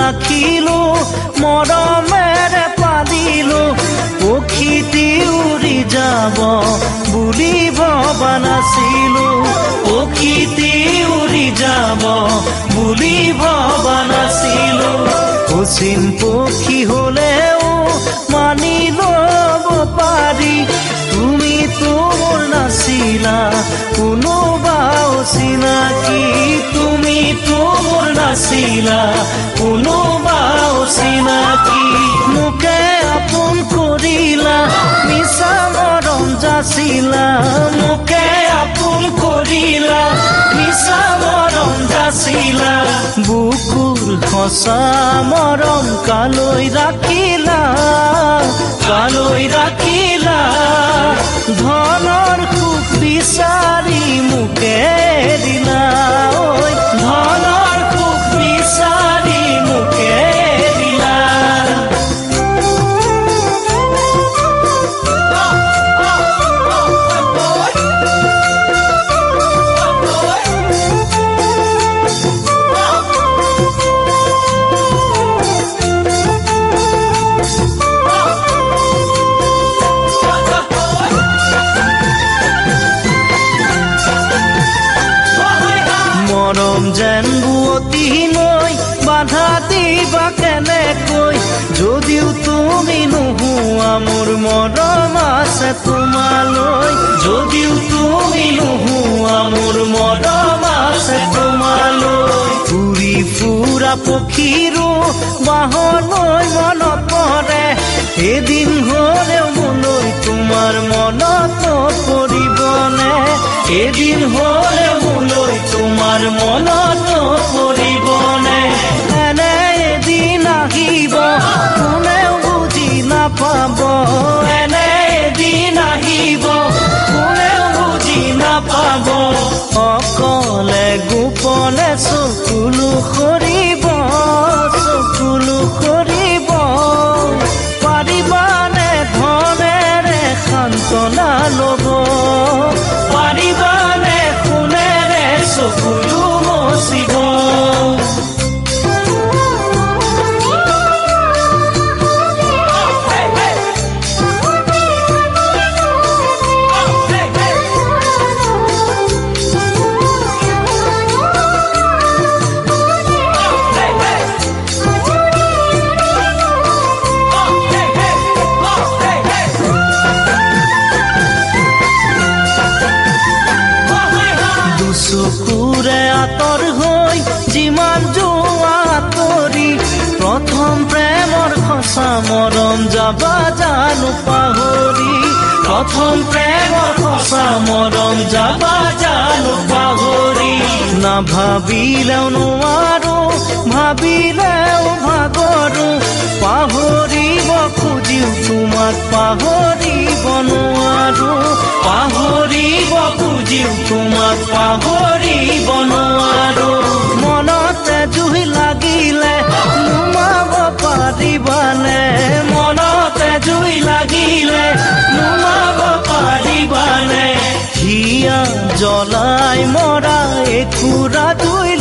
ৰাখিলো মৰমেৰে পালিলো পক্ষীটি উৰি যাব বুলি ভবা নাছিলো পক্ষীটি উৰি যাব বুলি ভবা নাছিলো অচিন পক্ষী হলেও মানি ল'ব পাৰি তুমি তোৰ নাছিলা কোনোবা অচিনাকি তুমি তোৰ নাছিলা কোনোবা অচিনাকি মোকে আপোন কৰিলা মিছা মৰম যাচিলা মোকে আপোন কৰিলা মিছা মৰম যাচিলা বুকুৰ সঁচা মৰম কালৈ ৰাখিলা ধনৰ সুখ বিচাৰি মোকে দিলা ঐ ধনৰ সুখ বিচাৰি মোকে দিলা মৰম যেন বুৱতী নৈ বাধা দিবা কেনেকৈ যদিও তুমি নোহোৱা মোৰ মৰম আছে তোমালৈ যদিও তুমি নোহোৱা মোৰ মৰম আছে তোমালৈ উৰি ফুৰা পক্ষীৰো বাহলৈ মনত পৰে এদিন হ'লেও মোলৈ তোমাৰ মনত পৰিবনে এদিন হ'লেও মোলৈ তোমাৰ মনত পৰিবনে এনে এদিন আহিব কোনেও বুজি নাপাব এনে এদিন আহিব কোনেও বুজি নাপাব অকলে গোপনে চকুলো সৰিব পাৰিবানে ধনেৰে সান্তনা ল'ব পাৰিবানে সোণেৰে চকুলো মচিব চকুৰে আঁতৰ হৈ যিমান যোৱা আঁতৰি প্ৰথম প্ৰেমৰ সঁচা মৰম যাবা জানো পাহৰি প্ৰথম প্ৰেমৰ সঁচা মৰম যাবা জানো পাহৰি নাভাবিলেও নোৱাৰো ভাবিলেও ভাগৰো পাহৰিব খুজিও তোমাক পাহৰিব নোৱাৰো পাহৰিব খুজিও তোমাক পাহৰিব নোৱাৰো মনতে জুই লাগিলে নুমাব পাৰিবানে মনতে জুই লাগিলে নুমাব পাৰিবানে হিয়া জ্বলাই মৰা একুৰা জুই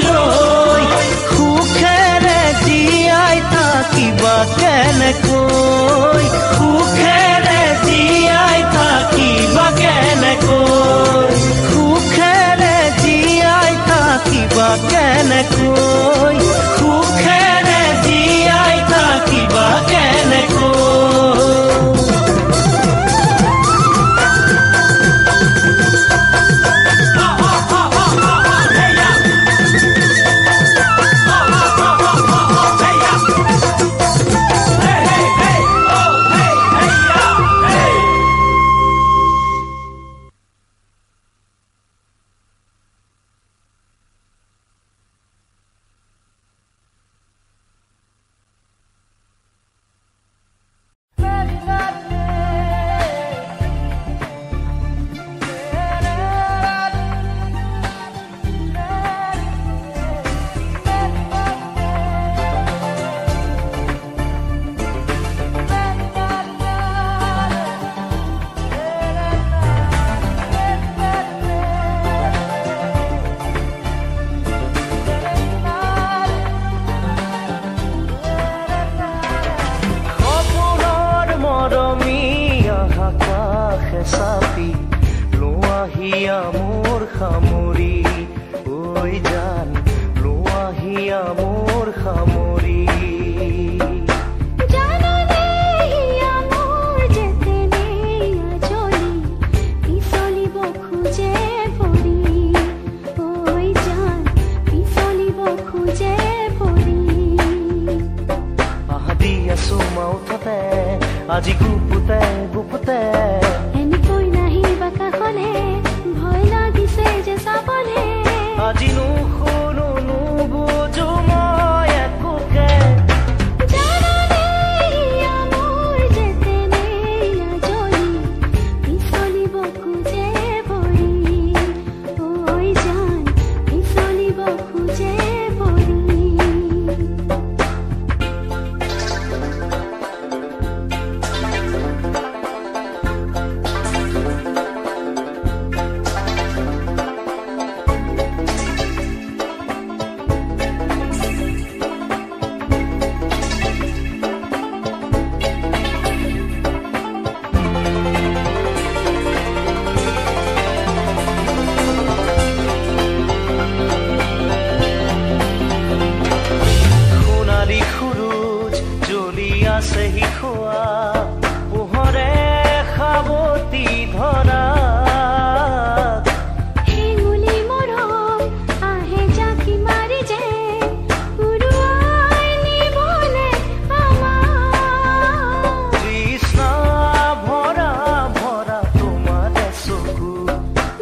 লৈ সুখেৰে জীয়াই থাকিবা কেনেকৈ সুখেৰে জীয়াই থাকিবা কেনেকৈ সুখেৰে জীয়াই থাকিবা কেনেকৈ সুখেৰে জীয়াই থাকিবা কেনেকৈ আকাশে চাপি লোৱাহিয়া মোৰ সামৰি ঐ জান লোৱাহিয়া মোৰ সামৰি আজি গুপুতে গুপুতে এনেকৈ নাহি বাকাখনে ভয় লাগিছে যে চাবলে আজি নুশুনো নুবুজো মই একোকে জাননে মোৰ যেতেনে আজলি পিছলিব খোজে ভৰি ঐ জান পিছলিব খোজে ভৰি সেহি খোৱা পোহৰে খাবতি ধৰা হেঙুলি মৰম আহে জাকি মাৰি যে উৰুৱাই নিবলে আমাৰ তৃষ্ণা ভৰা ভৰা তোমাৰ চকু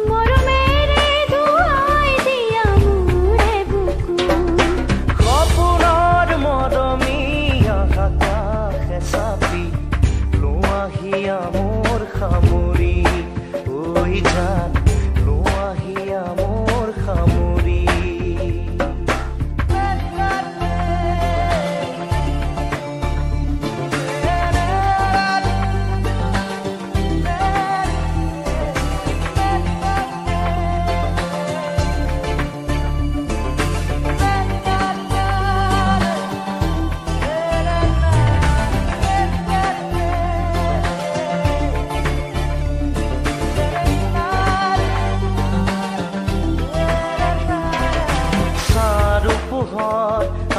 মৰমেৰে ধুৱাই দিয়া মোৰে বুকু সপোনৰ মৰমী চাপি লোৱাহিয়া মোৰ সামৰি ঐ জান লোৱাহিয়া মোৰ সামৰি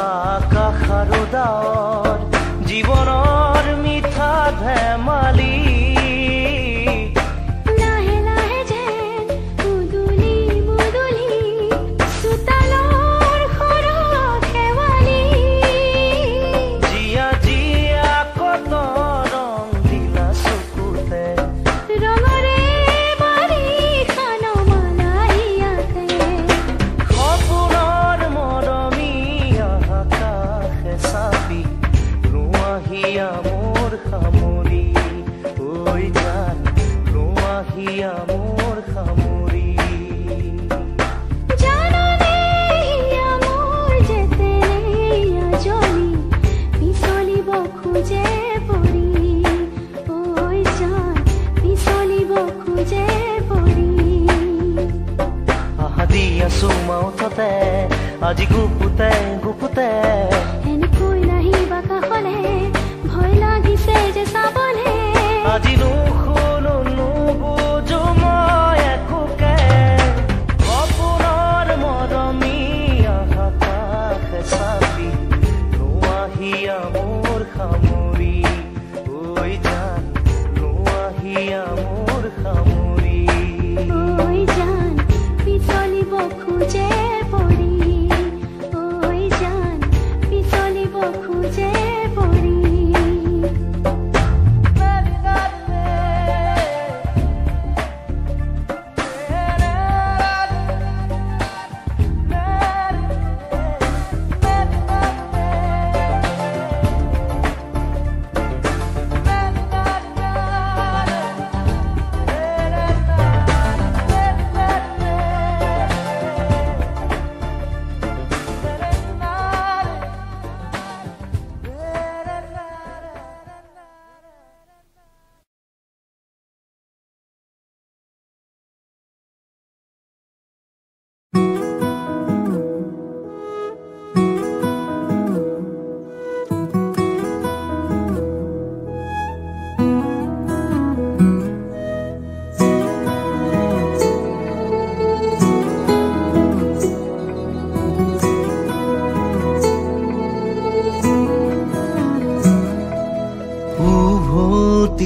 আকাশ আৰু ডাৱৰ জীৱনৰ মিঠা ধেমালি লাহে লাহে যেন মুদুলি মুদুলি চোতালৰ সৰহ শেৱালি জিয়া জিয়া কত ৰং দিলা চকুতে ৰঙৰে বাৰিষা নমালাই ইয়াতে সপোনৰ মৰমী চাপি লোৱাহিয়া মোৰ সামৰি ঐ জান লোৱাহিয়া মোৰ সামৰি জাননে মোৰ যেতেনে আজলি পিছলিব খোজে ভৰি ঐ জান পিছলিব খোজে ভৰি আহাদি আছো মাউথতে আজি গুপুতে গুপুতে এনেকৈ নাহি বাকাখনে ভয়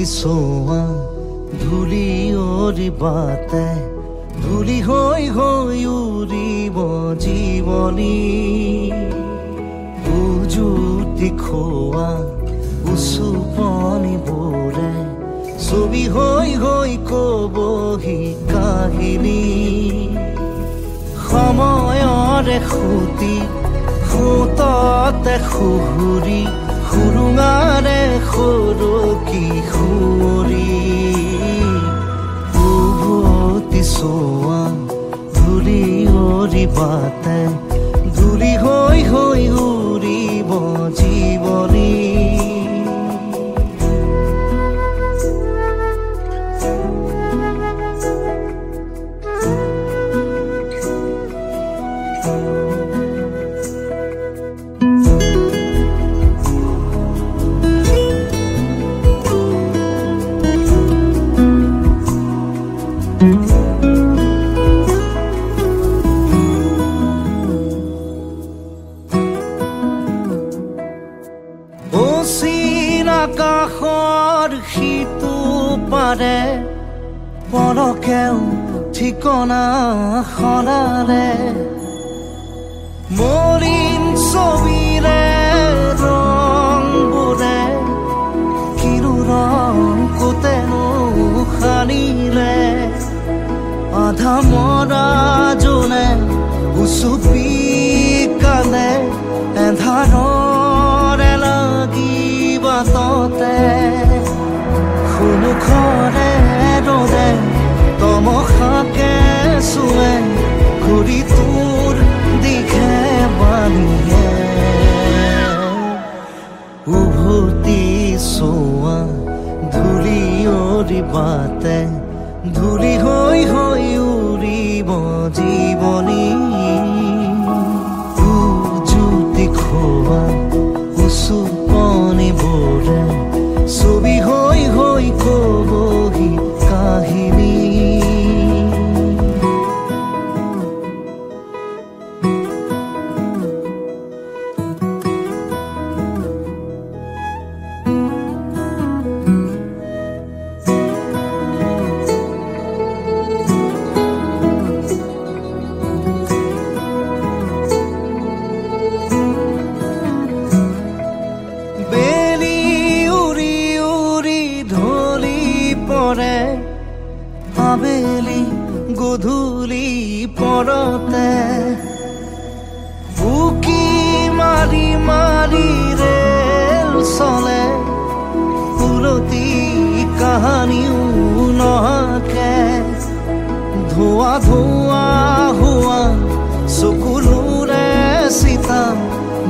সোৱা ধূলি অৰিবাতে ধূলি হৈ হৈ উৰিব জীৱনী উজুতি খোৱা উচুপনি বোৰে ছবি হৈ হৈ কবহি কাহিনী সময়ৰে খুটি খুততে খুহুৰি খুৰুঙাৰে সৰকি সুৰি উভতি সোৱা ধূলি অৰিবাতে ধূলি হৈ হৈ উৰিব জীৱনী আকাশৰ সিটো পাৰে পলকেও ঠিকনা সলালে মলিন ছবিৰে ৰংবোৰে কিনো ৰং কোতেনো সানিলে আধা মৰা জোনে উচুপি কালে এন্ধাৰৰে লাগি বাটতে সন্মুখৰে ৰ'দে তমসাকে চুৱে ঘূৰি তোৰ দিশে বালিয়ে উভতি সোৱা ধূলি অৰিবাতে ধূলি হৈ হৈ উৰিব জীৱনী উজুতি খোৱা উচুপনি বোৰে ছবি হৈ হৈ কবহি কাহিনী আবেলি গধূলি পৰতে বুকি মাৰি মাৰি ৰেল চলে উলটি কাহানিও নহাকে ধোৱা ধোৱা হোৱা চকুলোৰে চিতা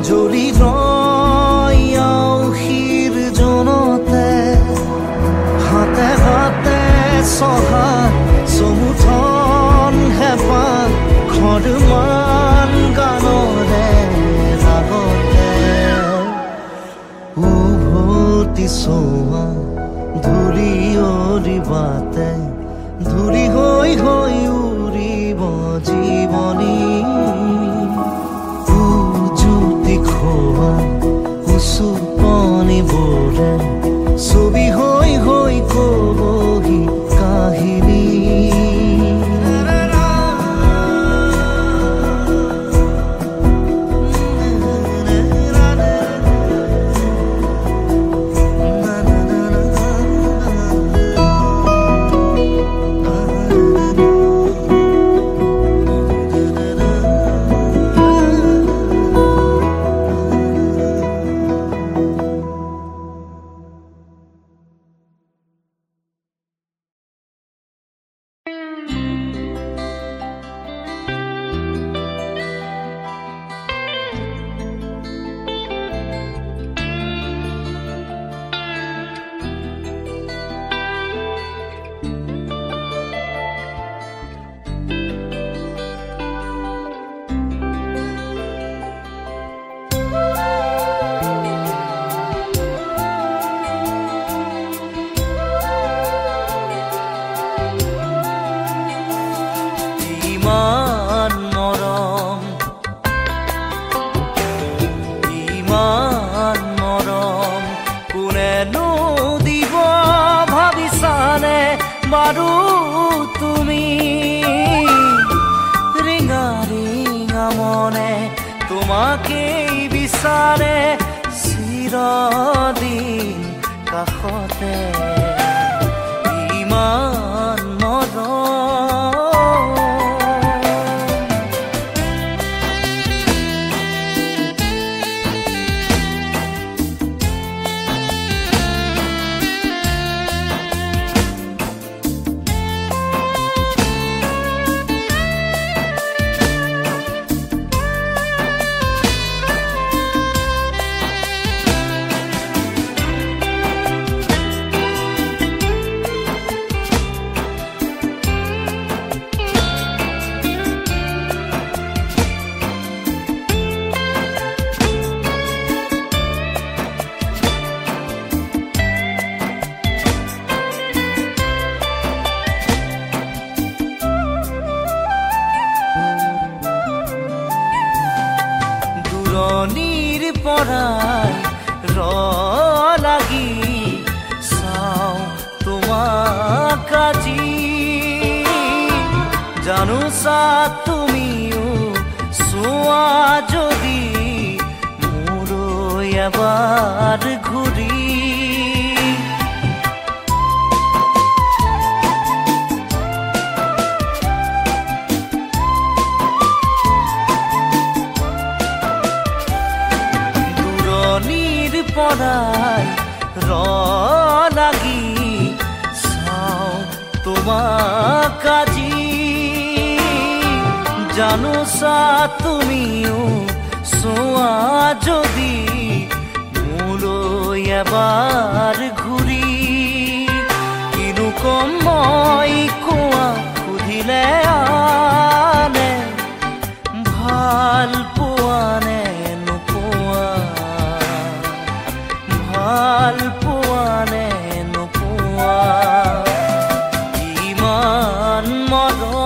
জ্বলি ৰয় আউসীৰ জনতে হাতে হাতে সহা চমুঠন হেপা খৰমান গানৰে লাগতে উভতি সোৱা ধূলি অৰিবাতে ধূলি হৈ হৈ উৰিব জীৱনী উজুতি খোৱা উচুপনি বোৰে ছবি হৈ হৈ কবহি কাহিনী বাৰু তুমি ৰিঙা ৰিঙা মনে তোমাকেই বিচাৰে চিৰদিন কাষতে ইমান দূৰণিৰ পৰাই লাগি চাওঁ তোমাক আজি জানো চা তুমিও চোৱা যদি মোৰ এবাৰ ঘূৰি পৰাই লাগি চাওঁ তোমাক আজি জানো চা তুমিও চোৱা যদি মোলৈ এবাৰ ঘূৰি কিনো কম মই কোৱা সুধিলে আনে ভাল পোৱা নে নোপোৱা ভাল পোৱা নে নোপোৱা ইমান মৰম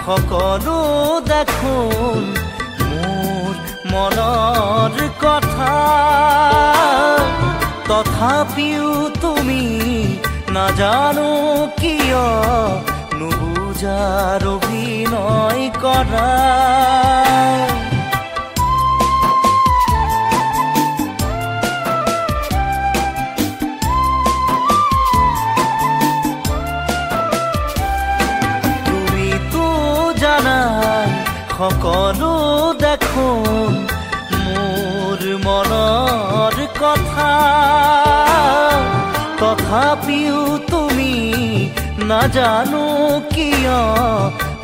সকলো দেখোন মোৰ মনৰ কথা তথাপিও তুমি নাজানো কিয় নুবুজাৰ অভিনয় কৰা সকলো দেখোন মোৰ মনৰ কথা তথাপিও তুমি নাজানো কিয়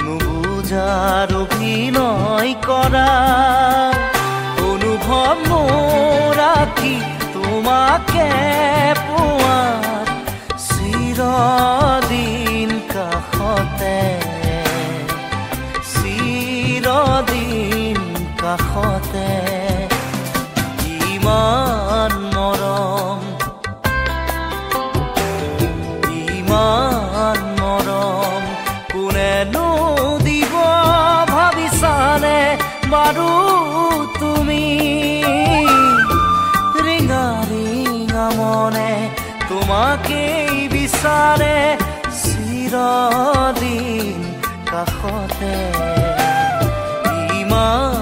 নুবুজাৰ অভিনয় কৰা অনুভৱ মোৰ কি তোমাকে পোৱাৰ চিৰদিন কাষতে চিৰদিন কাষতে ইমান মৰম ইমান মৰম কোনেনো দিব ভাবিছানে বাৰু তুমি ৰিঙা ৰিঙা মনে তোমাকেই বিচাৰে চিৰদিন কাষতে ইমান